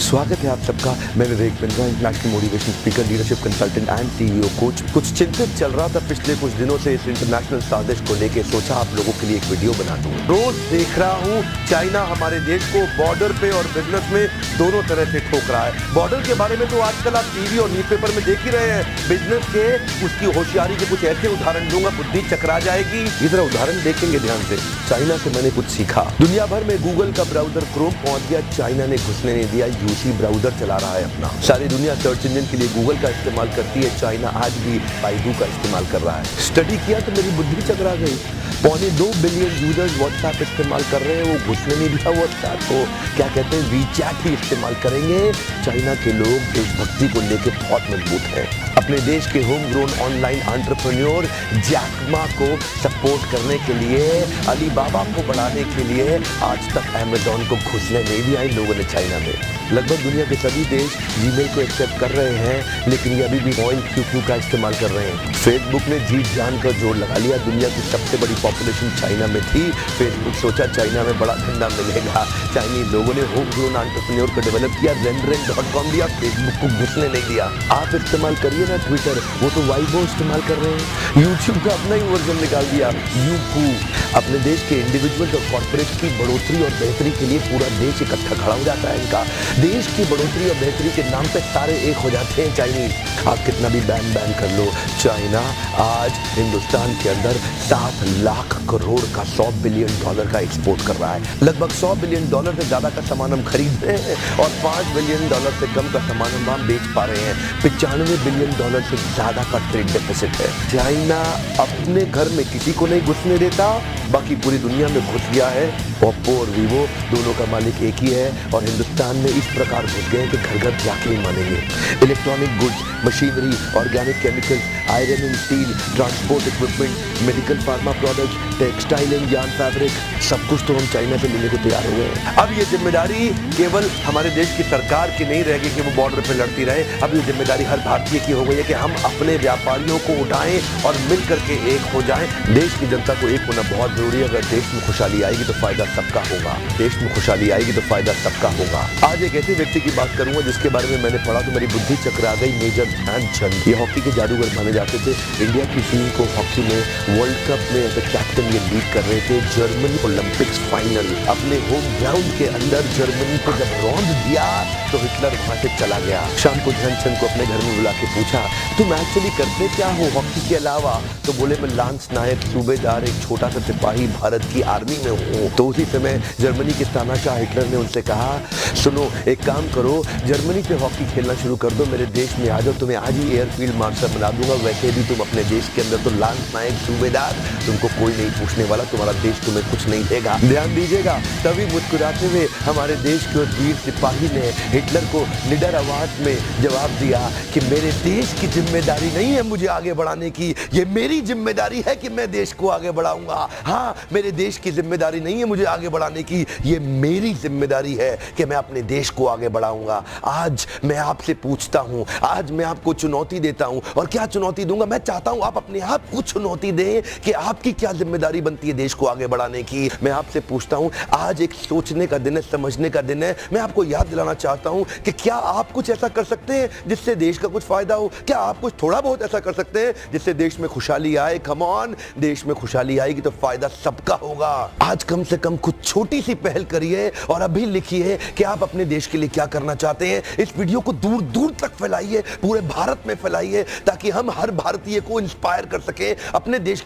स्वागत है आप सबका। मैं Vivek Bindra, international motivation speaker, leadership consultant and CEO coach. कुछ चिंतित चल रहा था पिछले कुछ दिनों से इस इंटरनेशनल साजिश को लेके, सोचा आप लोगों के लिए एक वीडियो बना दूं। रोज देख रहा हूं चाइना हमारे देश को बॉर्डर पे और बिजनेस में दोनों तरह से ठोक रहा है। बॉर्डर के बारे में तो आजकल आप टीवी और न्यूज़पेपर में देख ही रहे हैं। बिजनेस के उसकी होशियारी के कुछ ऐसे उदाहरण दूंगा, बुद्धि चकरा जाएगी। इधर उदाहरण देखेंगे ध्यान से। चाइना से मैंने कुछ सीखा। दुनिया भर में गूगल का ब्राउजर क्रोम पहुंच गया, चाइना ने घुसने नहीं दिया। यूसी ब्राउजर चला रहा है अपना। सारी दुनिया सर्च इंजन के लिए गूगल का इस्तेमाल करती है, चाइना आज भी बाइडू का इस्तेमाल कर रहा है। स्टडी किया तो मेरी बुद्धि चकरा गई। 2.25 बिलियन यूजर्स व्हाट्सएप इस्तेमाल कर रहे हैं, वो घुसने नहीं दिया व्हाट्सएप को। क्या कहते हैं, वीचैट ही इस्तेमाल करेंगे। चाइना के लोग देशभक्ति को लेकर बहुत मजबूत हैं। अपने देश के home grown online entrepreneur Jack Ma को सपोर्ट करने के लिए, अलीबाबा को बढ़ाने के लिए आज तक अमेज़न को घुसने नहीं दिया इन लोगों ने चाइना में। लगभग दुनिया के सभी देश जीमेल को एक्सेप्ट कर रहे हैं, लेकिन ये अभी भी .QQ का इस्तेमाल कर रहे हैं। फेसबुक ने जीत जान कर जोर लगा लिया। दुनिया की सबसे बड़ी पॉपुलेशन चाइना में थी। फेसबुक सोचा चाइना में बड़ा धंधा मिलेगा। चाइनीज लोगों ने होम ग्रोन एंटरप्रेन्योर को डेवलप किया, Renren.com दिया, फेसबुक को घुसने नहीं दिया। आप इस्तेमाल करिए ना ट्विटर, वो तो वाइबो इस्तेमाल कर रहे हैं। यूट्यूब का अपना ही वर्जन निकाल दिया, यूकू। अपने देश के इंडिविजुअल और कॉर्पोरेट की बढ़ोतरी और बेहतरी के लिए पूरा देश इकट्ठा खड़ा हो जाता है इनका। देश की बढ़ोतरी और बेहतरी के नाम पे सारे एक हो जाते हैं चाइनीज। आप कितना भी बैन कर लो, चाइना आज हिंदुस्तान के अंदर 7 लाख करोड़ का $100 बिलियन का एक्सपोर्ट कर रहा है। लगभग $100 बिलियन से ज्यादा का सामान हम खरीद रहे हैं और $5 बिलियन से कम का सामान हम बेच पा रहे हैं। $95 बिलियन से ज्यादा का ट्रेड डेफिसिट है। चाइना अपने घर में किसी को नहीं घुसने देता, बाकी पूरी दुनिया में घुस गया है। ओप्पो और वीवो दोनों का मालिक एक ही है और हिंदुस्तान में इस प्रकार घुस गए कि घर घर जाके ही मानेंगे। Electronic goods, machinery, organic chemicals, iron and steel, transport equipment, medical pharma products, textile and yarn fabric, सब कुछ तो हम चाइना से लेने को तैयार हो गए हैं। अब ये जिम्मेदारी केवल हमारे देश की सरकार की नहीं रहेगी कि वो बॉर्डर पे लड़ती रहे। अब ये जिम्मेदारी हर भारतीय की हो गई है कि हम अपने व्यापारियों को उठाएं और मिल करके एक हो जाएं। देश की जनता को एक होना बहुत जरूरी है। अगर देश में खुशहाली आएगी तो फायदा सबका होगा। देश में खुशहाली आएगी तो फायदा सबका होगा। आज एक ऐसे व्यक्ति की बात करूंगा जिसके बारे में मैंने पढ़ा तो मेरी बुद्धि चकरा गई। मेजर ध्यानचंद, ये हॉकी के जादूगर माने जाते थे। इंडिया की टीम को हॉकी में वर्ल्ड कप में एज ए कैप्टन ये लीड कर रहे थे। जर्मनी ओलंपिक्स फाइनल अपने होम ग्राउंड के अंदर जर्मनी को जब रौंद दिया तो हिटलर वहां से चला गया। शाम को ध्यानचंद को अपने घर में बुला के पूछा, तुम एक्चुअली करते क्या हो हॉकी के अलावा? तो बोले, मैं लांस नायक सूबेदार, एक छोटा सा सिपाही भारत की आर्मी में हूँ। तो उसी समय जर्मनी के तानाशाह हिटलर ने उनसे कहा, सुनो एक काम करो, जर्मनी से हॉकी खेलना शुरू कर दो, मेरे देश में आ जाओ, तुम्हें आज ही एयरफील्ड मार्शल बना दूंगा। वैसे भी तुम अपने देश के अंदर तो लांस नायक सूबेदार, तुमको कोई नहीं पूछने वाला, तुम्हारा देश तुम्हें कुछ नहीं देगा। ध्यान दीजिएगा। तभी मुस्कुराते हुए हमारे देश के वीर सिपाही ने हिटलर को निडर आवाज में जवाब दिया कि मेरे देश की जिम्मेदारी नहीं है मुझे आगे बढ़ाने की, ये मेरी जिम्मेदारी है कि मैं देश को आगे बढ़ाऊंगा। हाँ, मेरे देश की जिम्मेदारी नहीं है मुझे आगे बढ़ाने की, ये मेरी जिम्मेदारी है कि मैं अपने देश को आगे बढ़ाऊंगा। आज मैं आपसे पूछता हूं, आज मैं आपको चुनौती देता हूं। और क्या चुनौती दूंगा? मैं चाहता हूं आप अपने आप को चुनौती दें कि आपकी क्या जिम्मेदारी बनती है देश को आगे बढ़ाने की। मैं आपसे पूछता हूं, आज एक सोचने का दिन है, समझने का दिन है। मैं आपको याद दिलाना चाहता हूं कि क्या आप कुछ ऐसा कर सकते हैं जिससे देश का कुछ फायदा हो? क्या आप कुछ थोड़ा बहुत ऐसा कर सकते हैं जिससे देश में खुशहाली आए? कम ऑन, देश में खुशहाली आएगी तो फायदा सबका होगा। आज कम से कम कुछ छोटी सी पहल करिए और अभी लिखिए कि आप अपने देश के लिए क्या करना चाहते हैं। इस वीडियो को दूर दूर तक फैलाइए, पूरे भारत में फैलाइए, ताकि हम हर भारतीय को इंस्पायर कर सके अपने देश के लिए